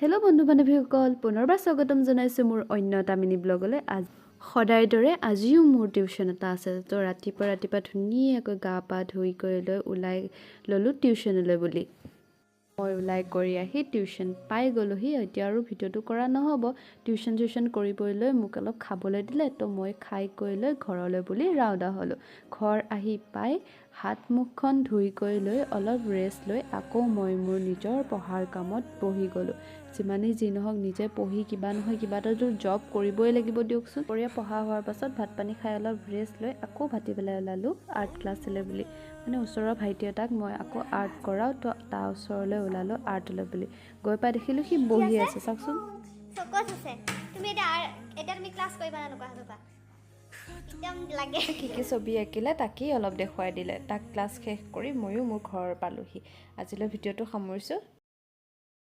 Hello' বন্ধু বান্ধৱীসকল, পুনৰবাৰ স্বাগতম জনাইছোঁ মোৰ অন্য এটা মিনি ব্লগলৈ। সদায় দৰে আজিও মোৰ টিউশ্যন এটা আছে। তো ৰাতিপুৱা ধুনীয়াকৈ গা পা ধুই কৰি লৈ ওলাই ল'লোঁ টিউশ্যনলৈ বুলি। মই ওলাই কৰি আহি টিউশ্যন পাই গ'লোহি। এতিয়া আৰু ভিডিঅ'টো কৰা নহ'ব। টিউশ্যন কৰি লৈ মোক অলপ খাবলৈ দিলে, তো মই খাই কৰি লৈ ঘৰলৈ বুলি ৰাওনা হ'লোঁ। ঘৰ আহি পাই হাত মুখখন ধুই কৰি লৈ অলপ ৰেষ্ট লৈ আকৌ মই মোৰ নিজৰ পঢ়াৰ কামত বহি গ'লোঁ। যিমানেই যি নহওক নিজে পঢ়ি কিবা নহয় কিবা এটাতো জব কৰিবই লাগিব দিয়কচোন। পঢ়া হোৱাৰ পাছত ভাত পানী খাই অলপ ৰেষ্ট লৈ আকৌ ভাটিবেলাই ওলালোঁ আৰ্ট ক্লাছলৈ বুলি। মানে ওচৰৰ ভাইটি এটাক মই আকৌ আৰ্ট কৰাওঁ, তো তাৰ ওচৰলৈ ওলালোঁ আৰ্টলৈ বুলি। গৈ পাই দেখিলোঁ সি বহি আছে। চাওকচোন কি ছবি আঁকিলে তাকেই অলপ দেখুৱাই দিলে। তাক ক্লাছ শেষ কৰি ময়ো মোৰ ঘৰ পালোঁহি। আজিলৈ ভিডিঅ'টো সামৰিছোঁ।